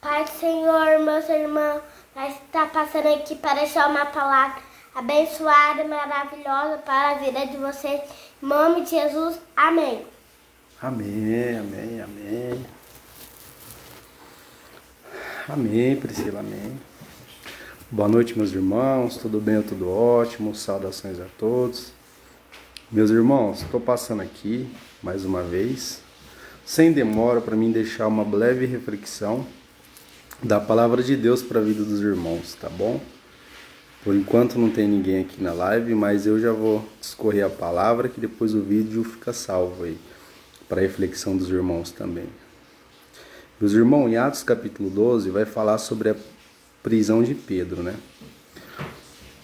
Pai do Senhor, meus irmãos, nós estamos passando aqui para deixar uma palavra abençoada e maravilhosa para a vida de vocês. Em nome de Jesus, amém. Amém, amém, amém. Amém, Priscila, amém. Boa noite, meus irmãos, tudo bem, tudo ótimo, saudações a todos. Meus irmãos, estou passando aqui, mais uma vez, sem demora, para mim deixar uma breve reflexão da palavra de Deus para a vida dos irmãos, tá bom? Por enquanto não tem ninguém aqui na live, mas eu já vou discorrer a palavra, que depois o vídeo fica salvo aí, para a reflexão dos irmãos também. Meus irmãos, em Atos capítulo 12, vai falar sobre a prisão de Pedro, né?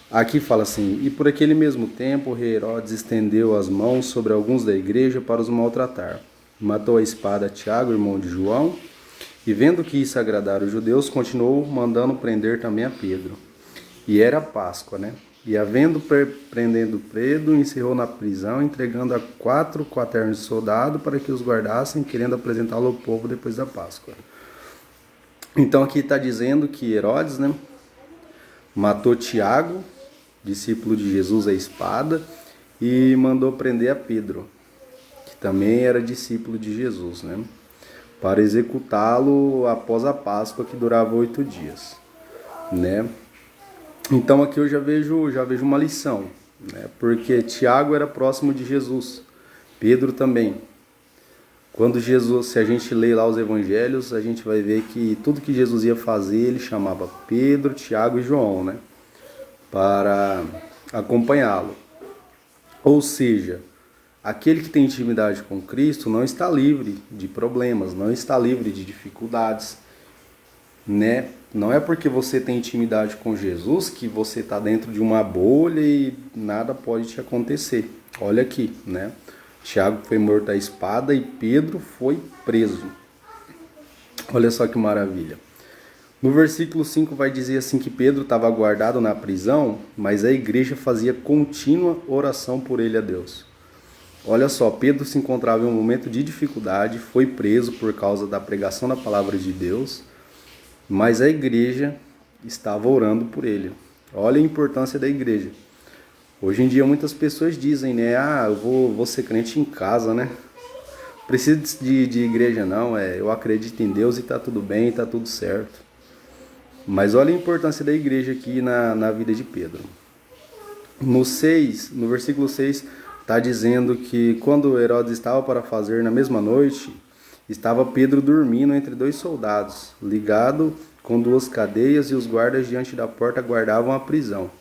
Aqui fala assim: e por aquele mesmo tempo o rei Herodes estendeu as mãos sobre alguns da igreja para os maltratar. Matou a espada Tiago, irmão de João, e vendo que isso agradara os judeus, continuou mandando prender também a Pedro. E era Páscoa, né? E havendo prendendo Pedro, encerrou na prisão, entregando a 4 quaternos de soldado para que os guardassem, querendo apresentá-lo ao povo depois da Páscoa. Então aqui está dizendo que Herodes, né, matou Tiago, discípulo de Jesus, a espada, e mandou prender a Pedro, que também era discípulo de Jesus, né, para executá-lo após a Páscoa, que durava 8 dias, né. Então aqui eu já vejo uma lição, né, porque Tiago era próximo de Jesus, Pedro também. Quando Jesus, se a gente lê lá os evangelhos, a gente vai ver que tudo que Jesus ia fazer, ele chamava Pedro, Tiago e João, né, para acompanhá-lo. Ou seja, aquele que tem intimidade com Cristo não está livre de problemas, não está livre de dificuldades, né? Não é porque você tem intimidade com Jesus que você está dentro de uma bolha e nada pode te acontecer. Olha aqui, né? Tiago foi morto à espada e Pedro foi preso. Olha só que maravilha. No versículo 5 vai dizer assim que Pedro estava guardado na prisão, mas a igreja fazia contínua oração por ele a Deus. Olha só, Pedro se encontrava em um momento de dificuldade, foi preso por causa da pregação da palavra de Deus, mas a igreja estava orando por ele. Olha a importância da igreja. Hoje em dia muitas pessoas dizem, né, eu vou ser crente em casa, né? Preciso de igreja não, eu acredito em Deus e está tudo bem, está tudo certo. Mas olha a importância da igreja aqui na vida de Pedro. No versículo 6, está dizendo que quando Herodes estava para fazer na mesma noite, estava Pedro dormindo entre 2 soldados, ligado com 2 cadeias, e os guardas diante da porta guardavam a prisão.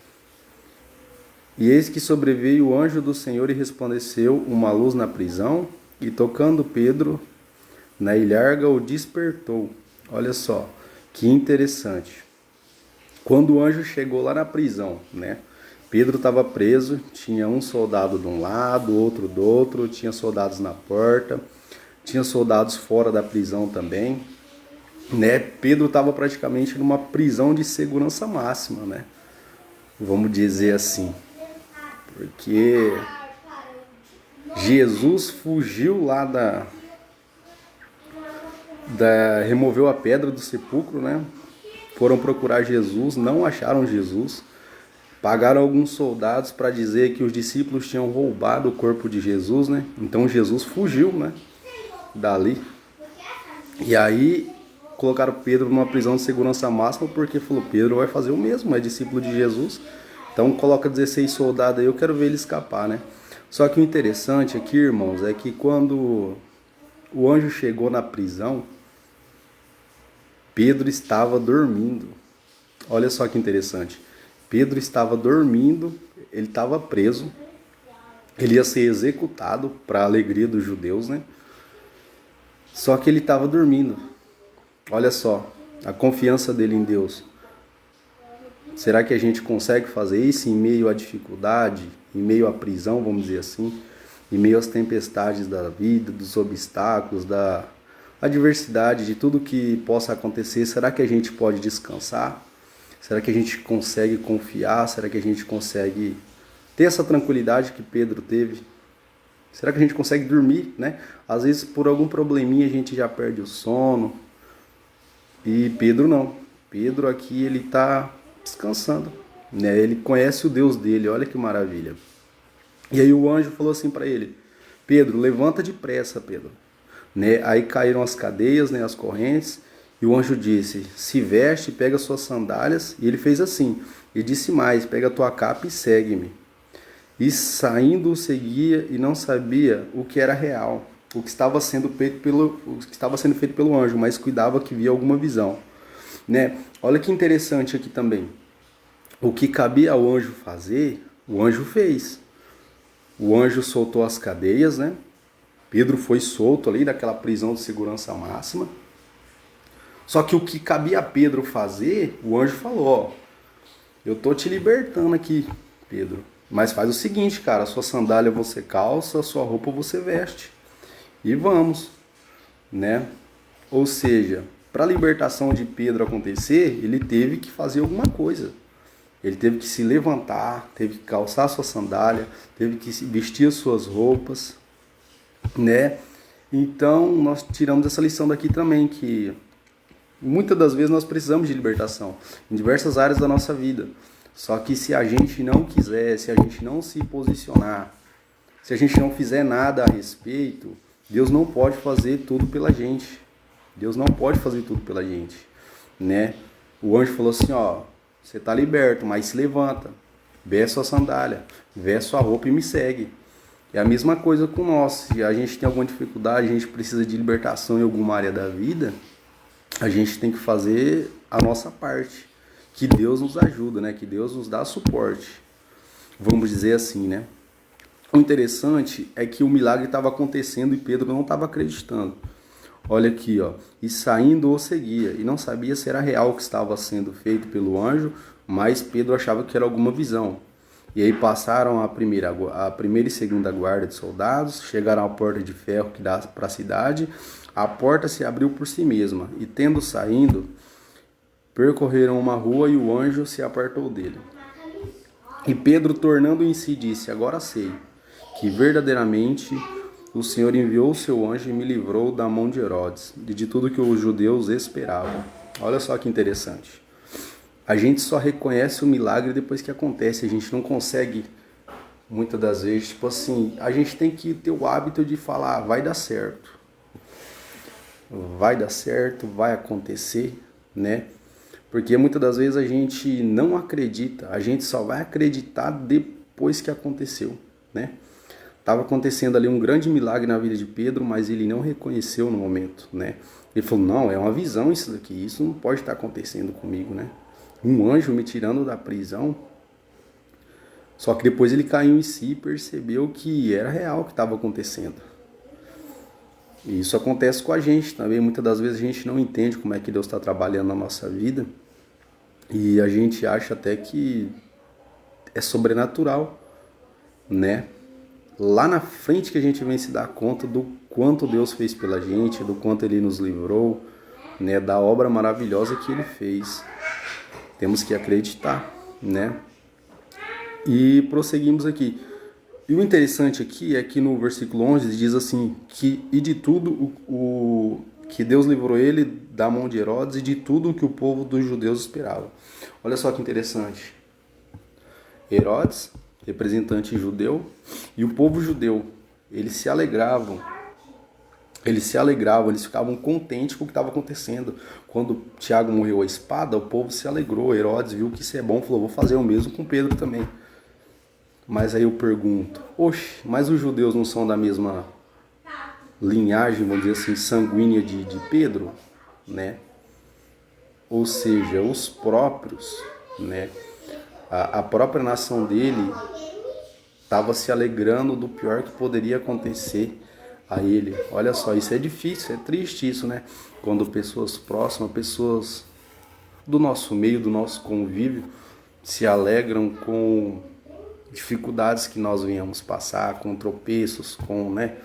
E eis que sobreveio o anjo do Senhor e resplandeceu uma luz na prisão, e tocando Pedro na ilharga o despertou. Olha só, que interessante. Quando o anjo chegou lá na prisão, né? Pedro estava preso, tinha um soldado de um lado, outro do outro, tinha soldados na porta, tinha soldados fora da prisão também, né? Pedro estava praticamente numa prisão de segurança máxima, né? Vamos dizer assim. Porque Jesus fugiu lá removeu a pedra do sepulcro, né? Foram procurar Jesus, não acharam Jesus. Pagaram alguns soldados para dizer que os discípulos tinham roubado o corpo de Jesus, né? Então Jesus fugiu, né, dali. E aí colocaram Pedro numa prisão de segurança máxima, porque falou, Pedro vai fazer o mesmo, é discípulo de Jesus. Então coloca 16 soldados aí, eu quero ver ele escapar, né? Só que o interessante aqui, irmãos, é que quando o anjo chegou na prisão, Pedro estava dormindo. Olha só que interessante. Pedro estava dormindo, ele estava preso, ele ia ser executado para a alegria dos judeus, né? Só que ele estava dormindo. Olha só, a confiança dele em Deus. Será que a gente consegue fazer isso em meio à dificuldade, em meio à prisão, vamos dizer assim, em meio às tempestades da vida, dos obstáculos, da adversidade, de tudo que possa acontecer? Será que a gente pode descansar? Será que a gente consegue confiar? Será que a gente consegue ter essa tranquilidade que Pedro teve? Será que a gente consegue dormir, né? Às vezes por algum probleminha a gente já perde o sono, E Pedro não. Pedro aqui ele está descansando, né? Ele conhece o Deus dele, olha que maravilha. E aí o anjo falou assim para ele: Pedro, levanta depressa, Pedro. Né? Aí caíram as cadeias, né, as correntes, e o anjo disse: se veste, pega suas sandálias. E ele fez assim. E disse mais: pega a tua capa e segue-me. E saindo o seguia e não sabia o que era real, o que estava sendo feito pelo anjo, mas cuidava que via alguma visão. Né? Olha que interessante aqui também. O que cabia ao anjo fazer, o anjo fez. O anjo soltou as cadeias, né? Pedro foi solto ali daquela prisão de segurança máxima. Só que o que cabia a Pedro fazer, o anjo falou: ó, eu tô te libertando aqui, Pedro. Mas faz o seguinte, cara, a sua sandália você calça, a sua roupa você veste. E vamos, né? Ou seja, para a libertação de Pedro acontecer, ele teve que fazer alguma coisa. Ele teve que se levantar, teve que calçar sua sandália, teve que vestir as suas roupas, né? Então, nós tiramos essa lição daqui também, que muitas das vezes nós precisamos de libertação em diversas áreas da nossa vida. Só que se a gente não quiser, se a gente não se posicionar, se a gente não fizer nada a respeito, Deus não pode fazer tudo pela gente. Deus não pode fazer tudo pela gente, né? O anjo falou assim, ó, você está liberto, mas se levanta, veste sua sandália, veste sua roupa e me segue. É a mesma coisa com nós. Se a gente tem alguma dificuldade, a gente precisa de libertação em alguma área da vida, a gente tem que fazer a nossa parte. Que Deus nos ajuda, né? Que Deus nos dá suporte. Vamos dizer assim, né? O interessante é que o milagre estava acontecendo e Pedro não estava acreditando. Olha aqui, ó. E saindo o seguia, e não sabia se era real o que estava sendo feito pelo anjo, mas Pedro achava que era alguma visão. E aí passaram a primeira e segunda guarda de soldados, chegaram à porta de ferro que dá para a cidade, a porta se abriu por si mesma, e tendo saindo, percorreram uma rua e o anjo se apartou dele. E Pedro, tornando em si, disse, agora sei, que verdadeiramente o Senhor enviou o seu anjo e me livrou da mão de Herodes, e de tudo que os judeus esperavam. Olha só que interessante. A gente só reconhece o milagre depois que acontece. A gente não consegue, muitas das vezes, tipo assim, a gente tem que ter o hábito de falar, vai dar certo. Vai dar certo, vai acontecer, né? Porque muitas das vezes a gente não acredita, a gente só vai acreditar depois que aconteceu, né? Estava acontecendo ali um grande milagre na vida de Pedro, mas ele não reconheceu no momento, né? Ele falou, não, é uma visão isso daqui, isso não pode estar acontecendo comigo, né? Um anjo me tirando da prisão. Só que depois ele caiu em si e percebeu que era real o que estava acontecendo. E isso acontece com a gente também. Muitas das vezes a gente não entende como é que Deus está trabalhando na nossa vida. E a gente acha até que é sobrenatural, né? Lá na frente que a gente vem se dar conta do quanto Deus fez pela gente, do quanto Ele nos livrou, né? Da obra maravilhosa que Ele fez. Temos que acreditar, né? E prosseguimos aqui. E o interessante aqui é que no versículo 11 diz assim, que e de tudo que Deus livrou ele da mão de Herodes e de tudo o que o povo dos judeus esperava. Olha só que interessante. Herodes, representante judeu, e o povo judeu, eles se alegravam, eles ficavam contentes com o que estava acontecendo. Quando Tiago morreu a espada, o povo se alegrou. Herodes viu que isso é bom, falou, vou fazer o mesmo com Pedro também. Mas aí eu pergunto, oxe, mas os judeus não são da mesma linhagem, vamos dizer assim, sanguínea de Pedro, né? Ou seja, os próprios, né? A própria nação dele estava se alegrando do pior que poderia acontecer a ele. Olha só, isso é difícil, é triste isso, né? Quando pessoas próximas, pessoas do nosso meio, do nosso convívio, se alegram com dificuldades que nós venhamos passar, com tropeços, com, né,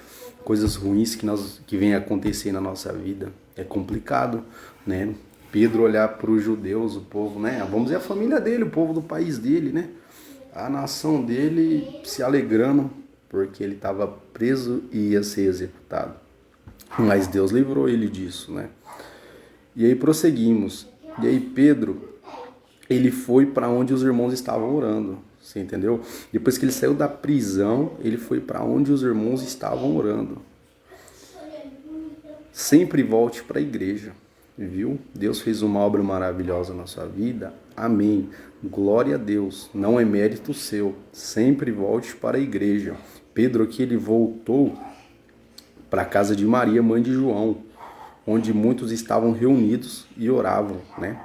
coisas ruins que vêm acontecer na nossa vida. É complicado, né? Pedro olhar para os judeus, o povo, né? Vamos dizer a família dele, o povo do país dele, né? A nação dele se alegrando porque ele estava preso e ia ser executado. Mas Deus livrou ele disso, né? E aí prosseguimos. E aí Pedro, ele foi para onde os irmãos estavam orando. Você entendeu? Depois que ele saiu da prisão, ele foi para onde os irmãos estavam orando. Sempre volte para a igreja, viu? Deus fez uma obra maravilhosa na sua vida. Amém. Glória a Deus. Não é mérito seu. Sempre volte para a igreja. Pedro aqui, ele voltou para a casa de Maria, mãe de João, onde muitos estavam reunidos e oravam, né?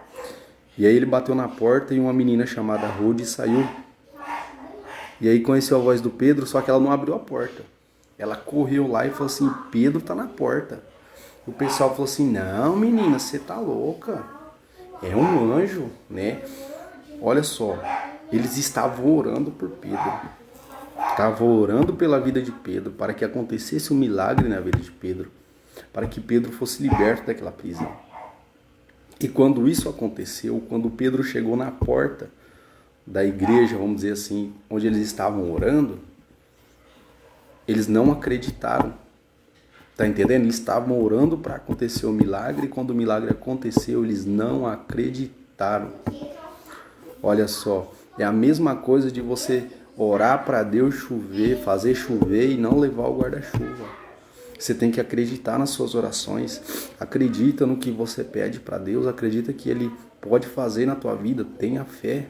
E aí ele bateu na porta e uma menina chamada Rude saiu. E aí conheceu a voz do Pedro, só que ela não abriu a porta. Ela correu lá e falou assim, Pedro tá na porta. O pessoal falou assim, não menina, você tá louca. É um anjo, né? Olha só, eles estavam orando por Pedro. Estavam orando pela vida de Pedro, para que acontecesse um milagre na vida de Pedro. Para que Pedro fosse liberto daquela prisão. E quando isso aconteceu, quando Pedro chegou na porta da igreja, vamos dizer assim, onde eles estavam orando, eles não acreditaram. Tá entendendo? Eles estavam orando para acontecer o milagre, e quando o milagre aconteceu, eles não acreditaram. Olha só, é a mesma coisa de você orar para Deus chover, fazer chover e não levar o guarda-chuva. Você tem que acreditar nas suas orações, acredita no que você pede para Deus, acredita que Ele pode fazer na tua vida, tenha fé,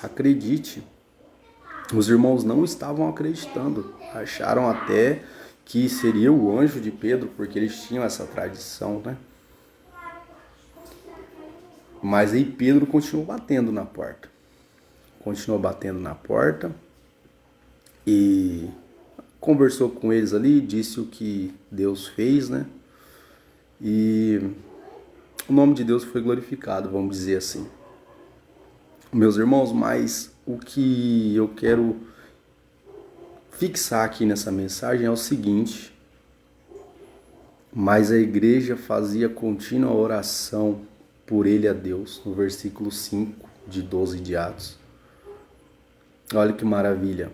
acredite. Os irmãos não estavam acreditando, acharam até que seria o anjo de Pedro, porque eles tinham essa tradição, né? Mas aí Pedro continuou batendo na porta. Continuou batendo na porta e conversou com eles ali, disse o que Deus fez, né? E o nome de Deus foi glorificado, vamos dizer assim. Meus irmãos, mas o que eu quero fixar aqui nessa mensagem é o seguinte: mas a igreja fazia contínua oração por ele a Deus, no versículo 5 de 12 de Atos. Olha que maravilha.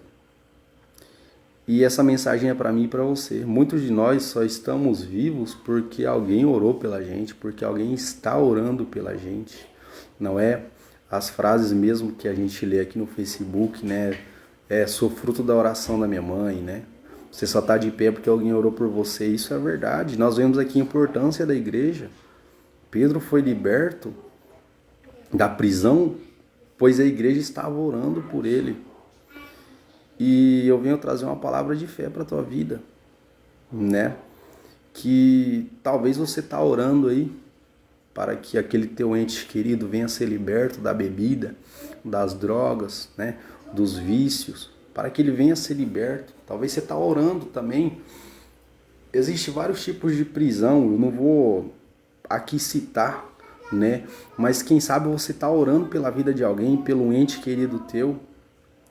E essa mensagem é para mim e para você. Muitos de nós só estamos vivos porque alguém orou pela gente, porque alguém está orando pela gente. Não é as frases mesmo que a gente lê aqui no Facebook, né? Sou fruto da oração da minha mãe, né? Você só está de pé porque alguém orou por você. Isso é verdade. Nós vemos aqui a importância da igreja. Pedro foi liberto da prisão, pois a igreja estava orando por ele. E eu venho trazer uma palavra de fé para a tua vida, né? Que talvez você está orando aí para que aquele teu ente querido venha ser liberto da bebida, das drogas, né? Dos vícios, para que ele venha ser liberto. Talvez você está orando também. Existem vários tipos de prisão, eu não vou aqui citar, né? Mas quem sabe você está orando pela vida de alguém, pelo ente querido teu.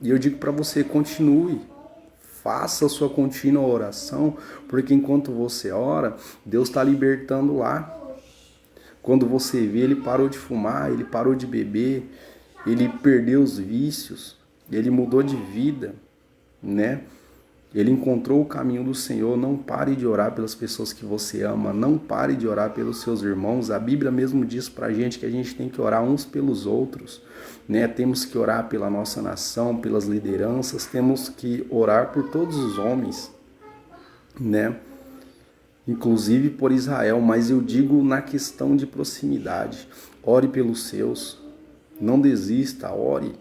E eu digo para você, continue, faça a sua contínua oração, porque enquanto você ora, Deus está libertando lá. Quando você vê, ele parou de fumar, ele parou de beber, ele perdeu os vícios, ele mudou de vida, né? Ele encontrou o caminho do Senhor. Não pare de orar pelas pessoas que você ama, não pare de orar pelos seus irmãos. A Bíblia mesmo diz pra gente que a gente tem que orar uns pelos outros, né? Temos que orar pela nossa nação, pelas lideranças, temos que orar por todos os homens, né? Inclusive por Israel, mas eu digo na questão de proximidade. Ore pelos seus, não desista, ore.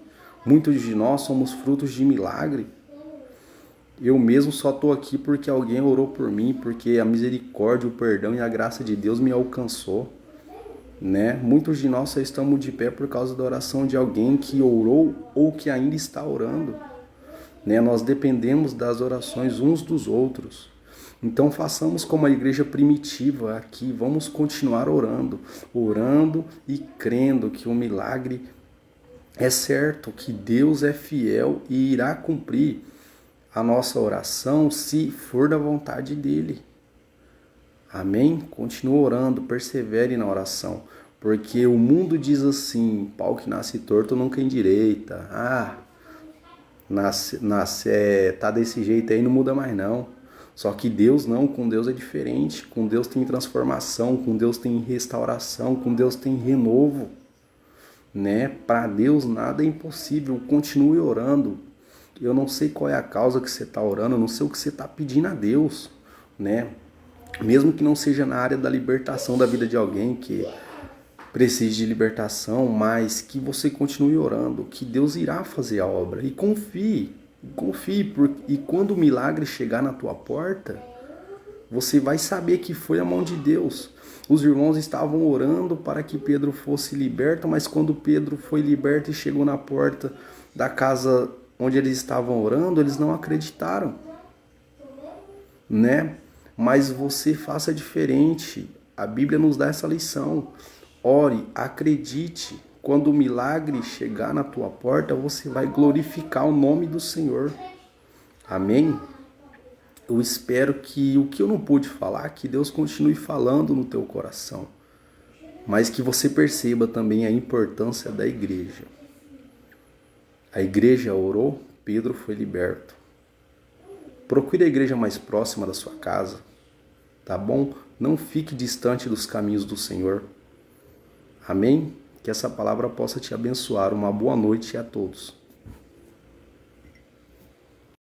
Muitos de nós somos frutos de milagre. Eu mesmo só estou aqui porque alguém orou por mim, porque a misericórdia, o perdão e a graça de Deus me alcançou, né? Muitos de nós só estamos de pé por causa da oração de alguém que orou ou que ainda está orando, né? Nós dependemos das orações uns dos outros. Então façamos como a igreja primitiva aqui, vamos continuar orando e crendo que o milagre é certo, que Deus é fiel e irá cumprir a nossa oração se for da vontade dele. Amém? Continue orando, persevere na oração, porque o mundo diz assim, pau que nasce torto nunca endireita. Tá desse jeito aí, não muda mais não. Só que Deus não, com Deus é diferente. Com Deus tem transformação, com Deus tem restauração, com Deus tem renovo, né? Para Deus nada é impossível. Continue orando. Eu não sei qual é a causa que você está orando, eu não sei o que você está pedindo a Deus, né? Mesmo que não seja na área da libertação da vida de alguém que precise de libertação, mas que você continue orando, que Deus irá fazer a obra. E confie, e quando o milagre chegar na tua porta, você vai saber que foi a mão de Deus. Os irmãos estavam orando para que Pedro fosse liberto, mas quando Pedro foi liberto e chegou na porta da casa onde eles estavam orando, eles não acreditaram, né? Mas você faça diferente. A Bíblia nos dá essa lição. Ore, acredite. Quando o milagre chegar na tua porta, você vai glorificar o nome do Senhor. Amém? Eu espero que o que eu não pude falar, que Deus continue falando no teu coração. Mas que você perceba também a importância da igreja. A igreja orou, Pedro foi liberto. Procure a igreja mais próxima da sua casa, tá bom? Não fique distante dos caminhos do Senhor. Amém? Que essa palavra possa te abençoar. Uma boa noite a todos.